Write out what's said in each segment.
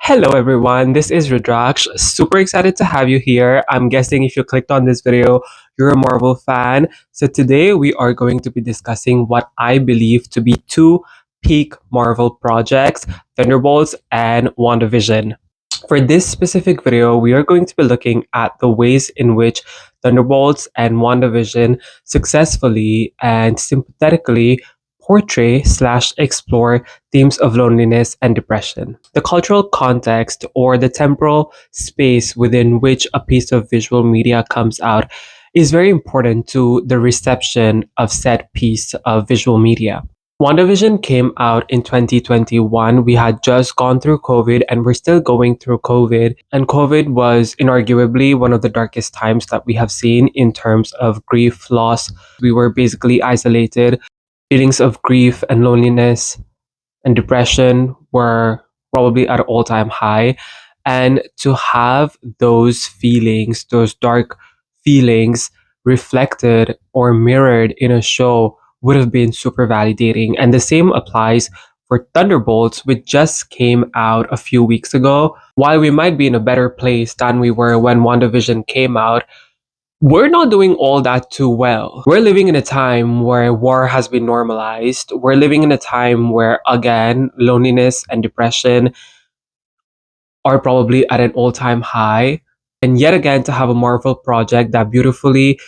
Hello everyone, this is Rudraksh. Super excited to have you here. I'm guessing if you clicked on this video, you're a Marvel fan. So today we are going to be discussing what I believe to be two peak Marvel projects, Thunderbolts and WandaVision. For this specific video, we are going to be looking at the ways in which Thunderbolts and WandaVision successfully and sympathetically portray slash explore themes of loneliness and depression. The cultural context or the temporal space within which a piece of visual media comes out is very important to the reception of said piece of visual media. WandaVision came out in 2021. We had just gone through COVID and we're still going through COVID. And COVID was inarguably one of the darkest times that we have seen in terms of grief, loss. We were basically isolated. Feelings of grief and loneliness and depression were probably at an all-time high. And to have those feelings, those dark feelings reflected or mirrored in a show would have been super validating. And the same applies for Thunderbolts, which just came out a few weeks ago. While we might be in a better place than we were when WandaVision came out, we're not doing all that too well. We're living in a time where war has been normalized. We're living in a time where, again, loneliness and depression are probably at an all-time high. And yet again, to have a Marvel project that beautifully,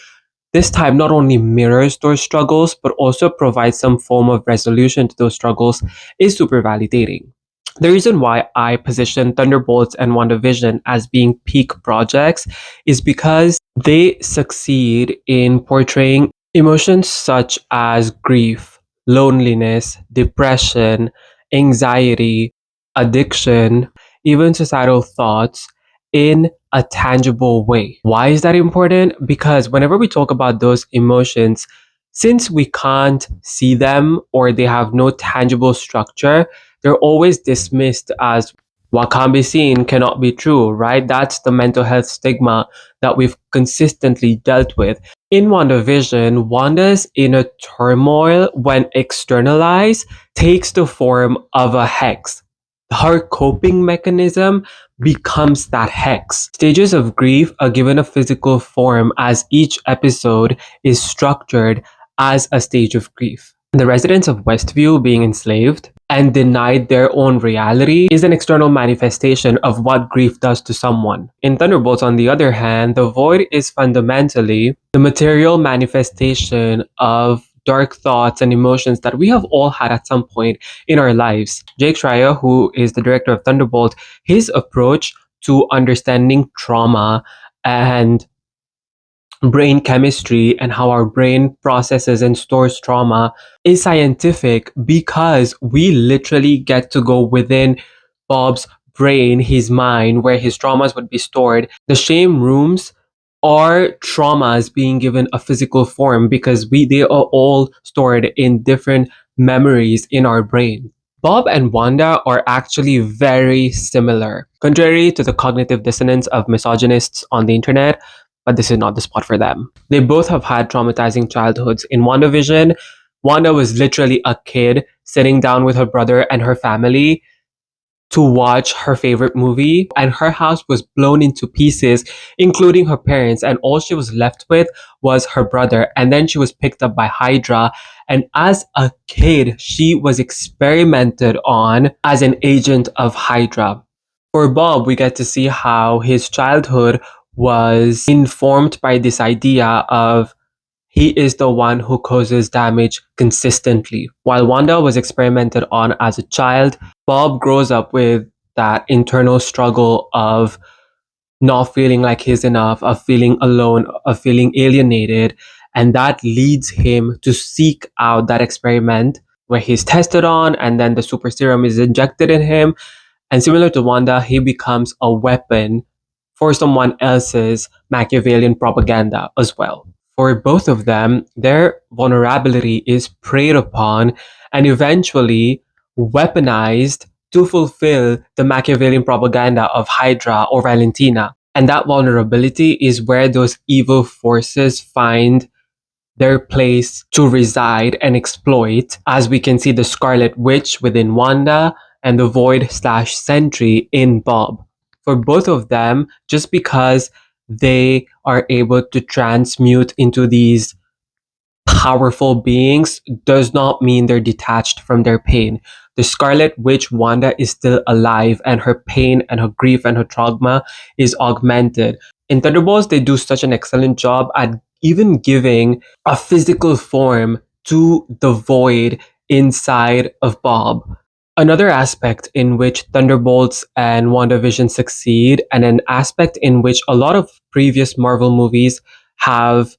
this time, not only mirrors those struggles, but also provides some form of resolution to those struggles is super validating. The reason why I position Thunderbolts and WandaVision as being peak projects is because they succeed in portraying emotions such as grief, loneliness, depression, anxiety, addiction, even suicidal thoughts in a tangible way. Why is that important? Because whenever we talk about those emotions, since we can't see them or they have no tangible structure, they're always dismissed as what can't be seen cannot be true, right? That's the mental health stigma that we've consistently dealt with. In WandaVision, Wanda's inner turmoil, when externalized, takes the form of a hex. Her coping mechanism becomes that hex. Stages of grief are given a physical form as each episode is structured as a stage of grief. The residents of Westview being enslaved and denied their own reality is an external manifestation of what grief does to someone. In Thunderbolts, on the other hand, the void is fundamentally the material manifestation of dark thoughts and emotions that we have all had at some point in our lives. Jake Schreier, who is the director of Thunderbolt, his approach to understanding trauma and brain chemistry and how our brain processes and stores trauma is scientific because we literally get to go within Bob's brain, his mind, where his traumas would be stored. The shame rooms are traumas being given a physical form because they are all stored in different memories in our brain. Bob and Wanda are actually very similar, contrary to the cognitive dissonance of misogynists on the internet, but this is not the spot for them. They both have had traumatizing childhoods. In WandaVision, Wanda was literally a kid sitting down with her brother and her family to watch her favorite movie, and her house was blown into pieces, including her parents, and all she was left with was her brother. And then she was picked up by Hydra, and as a kid, she was experimented on as an agent of Hydra. For Bob, we get to see how his childhood was informed by this idea of he is the one who causes damage consistently. While Wanda was experimented on as a child, Bob grows up with that internal struggle of not feeling like he's enough, of feeling alone, of feeling alienated. And that leads him to seek out that experiment where he's tested on and then the super serum is injected in him. And similar to Wanda, he becomes a weapon for someone else's Machiavellian propaganda as well. For both of them, their vulnerability is preyed upon and eventually weaponized to fulfill the Machiavellian propaganda of Hydra or Valentina. And that vulnerability is where those evil forces find their place to reside and exploit, as we can see the Scarlet Witch within Wanda and the Void slash Sentry in Bob. For both of them, just because they are able to transmute into these powerful beings does not mean they're detached from their pain. The Scarlet Witch Wanda is still alive, and her pain and her grief and her trauma is augmented. In Thunderbolts, they do such an excellent job at even giving a physical form to the void inside of Bob. Another aspect in which Thunderbolts and WandaVision succeed, and an aspect in which a lot of previous Marvel movies have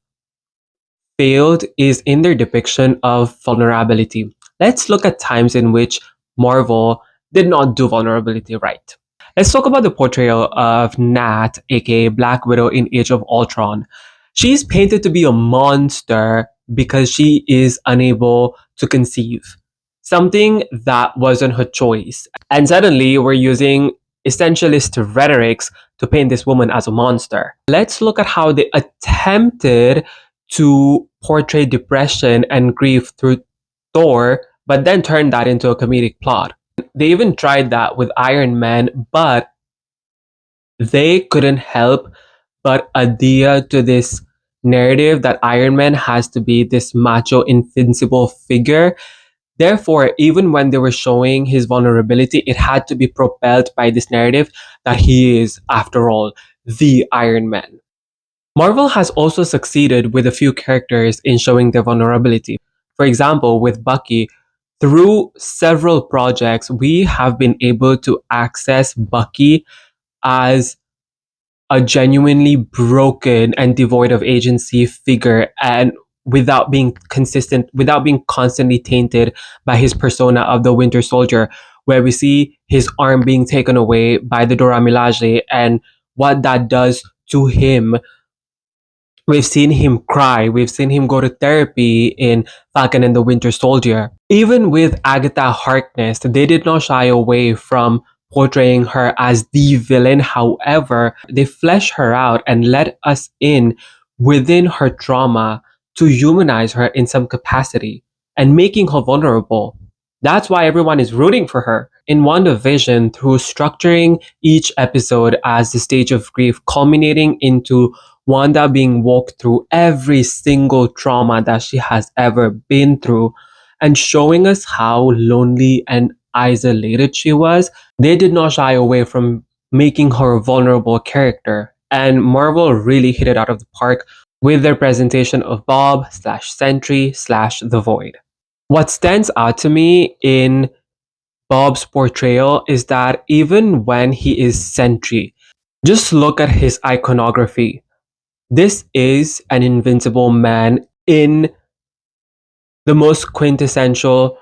failed, is in their depiction of vulnerability. Let's look at times in which Marvel did not do vulnerability right. Let's talk about the portrayal of Nat, aka Black Widow in Age of Ultron. She's painted to be a monster because she is unable to conceive. Something that wasn't her choice. And suddenly we're using essentialist rhetorics to paint this woman as a monster. Let's look at how they attempted to portray depression and grief through Thor, but then turned that into a comedic plot. They even tried that with Iron Man, but they couldn't help but adhere to this narrative that Iron Man has to be this macho, invincible figure. Therefore, even when they were showing his vulnerability, it had to be propelled by this narrative that he is, after all, the Iron Man. Marvel has also succeeded with a few characters in showing their vulnerability. For example, with Bucky, through several projects, we have been able to access Bucky as a genuinely broken and devoid of agency figure, and without being consistent, without being constantly tainted by his persona of the Winter Soldier, where we see his arm being taken away by the Dora Milaje and what that does to him. We've seen him cry. We've seen him go to therapy in Falcon and the Winter Soldier. Even with Agatha Harkness, they did not shy away from portraying her as the villain. However, they flesh her out and let us in within her trauma to humanize her in some capacity and making her vulnerable. That's why everyone is rooting for her. In WandaVision, through structuring each episode as the stage of grief, culminating into Wanda being walked through every single trauma that she has ever been through and showing us how lonely and isolated she was, they did not shy away from making her a vulnerable character. And Marvel really hit it out of the park with their presentation of Bob slash Sentry slash The Void. What stands out to me in Bob's portrayal is that even when he is Sentry, just look at his iconography. This is an invincible man in the most quintessential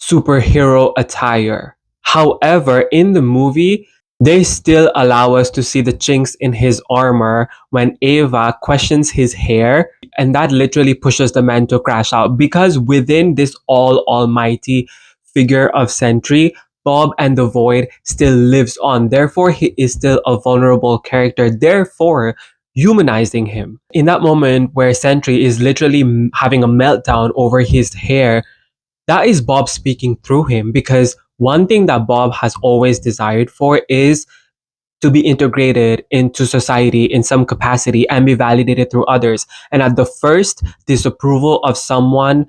superhero attire. However, in the movie, they still allow us to see the chinks in his armor when Ava questions his hair, and that literally pushes the man to crash out because within this almighty figure of Sentry, Bob and the Void still lives on. Therefore, he is still a vulnerable character. Therefore, humanizing him. In that moment where Sentry is literally having a meltdown over his hair, that is Bob speaking through him, because one thing that Bob has always desired for is to be integrated into society in some capacity and be validated through others. And at the first disapproval of someone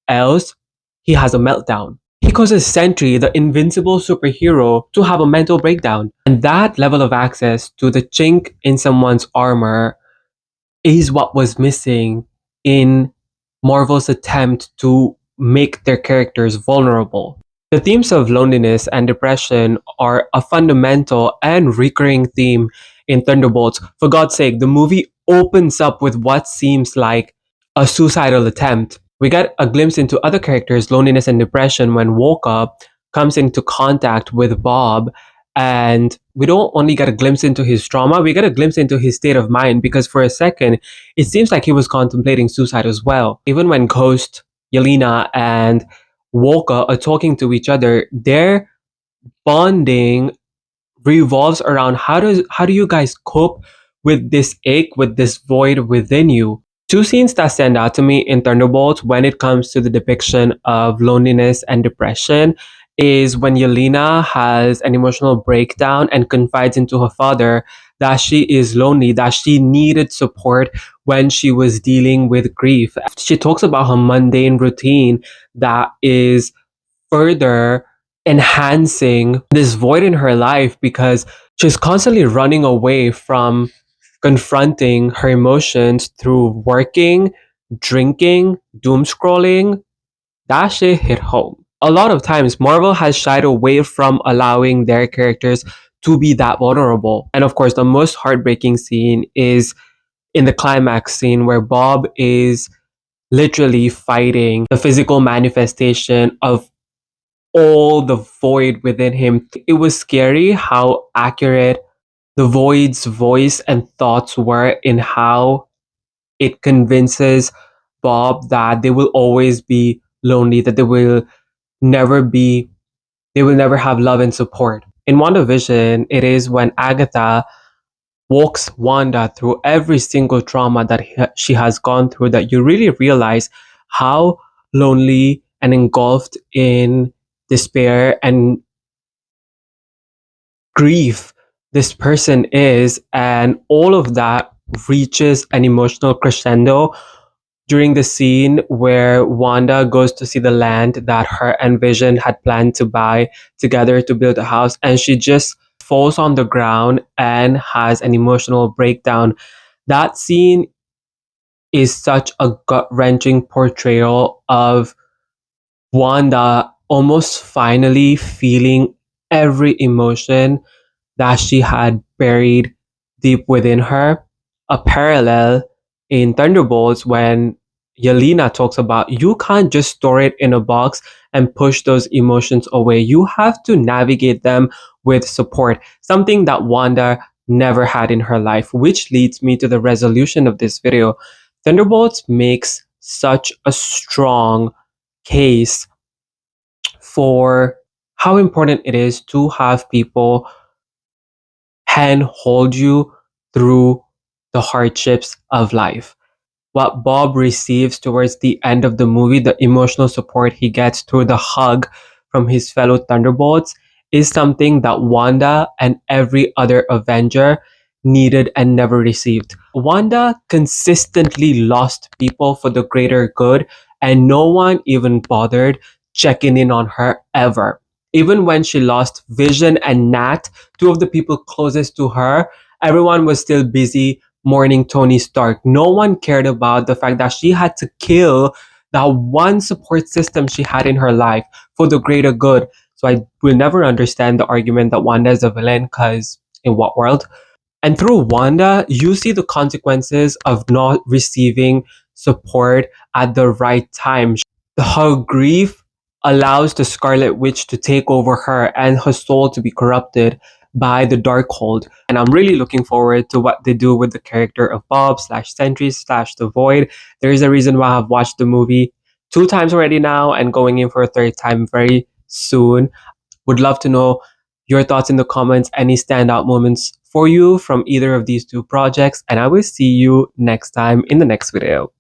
else, he has a meltdown. He causes Sentry, the invincible superhero, to have a mental breakdown. And that level of access to the chink in someone's armor is what was missing in Marvel's attempt to make their characters vulnerable. The themes of loneliness and depression are a fundamental and recurring theme in Thunderbolts. For God's sake, the movie opens up with what seems like a suicidal attempt. We get a glimpse into other characters' loneliness and depression when Woka comes into contact with Bob, and we don't only get a glimpse into his trauma, we get a glimpse into his state of mind, because for a second, it seems like he was contemplating suicide as well. Even when Ghost, Yelena, and Woka are talking to each other, their bonding revolves around how do you guys cope with this ache, with this void within you. Two scenes that stand out to me in Thunderbolts when it comes to the depiction of loneliness and depression is when Yelena has an emotional breakdown and confides into her father that she is lonely, that she needed support when she was dealing with grief. She talks about her mundane routine that is further enhancing this void in her life because she's constantly running away from confronting her emotions through working, drinking, doom scrolling. That shit hit home. A lot of times, Marvel has shied away from allowing their characters to be that vulnerable. And of course, the most heartbreaking scene is in the climax scene where Bob is literally fighting the physical manifestation of all the void within him. It was scary how accurate the void's voice and thoughts were in how it convinces Bob that they will always be lonely, that never be, they will never have love and support. In WandaVision, it is when Agatha walks Wanda through every single trauma that she has gone through that you really realize how lonely and engulfed in despair and grief this person is, and all of that reaches an emotional crescendo during the scene where Wanda goes to see the land that her and Vision had planned to buy together to build a house, and she just falls on the ground and has an emotional breakdown. That scene is such a gut wrenching portrayal of Wanda almost finally feeling every emotion that she had buried deep within her. A parallel in Thunderbolts when Yelena talks about you can't just store it in a box and push those emotions away. You have to navigate them with support, something that Wanda never had in her life, which leads me to the resolution of this video. Thunderbolts makes such a strong case for how important it is to have people hand hold you through the hardships of life. What Bob receives towards the end of the movie, the emotional support he gets through the hug from his fellow Thunderbolts, is something that Wanda and every other Avenger needed and never received. Wanda consistently lost people for the greater good, and no one even bothered checking in on her ever. Even when she lost Vision and Nat, two of the people closest to her, everyone was still busy mourning Tony Stark. No one cared about the fact that she had to kill that one support system she had in her life for the greater good. So I will never understand the argument that Wanda is a villain, because in what world? And through Wanda, you see the consequences of not receiving support at the right time. Her grief allows the Scarlet Witch to take over her and her soul to be corrupted by the Darkhold. And I'm really looking forward to what they do with the character of Bob slash Sentry slash The Void. There is a reason why I've watched the movie 2 times already now and going in for a third time very soon. Would love to know your thoughts in the comments, any standout moments for you from either of these two projects, and I will see you next time in the next video.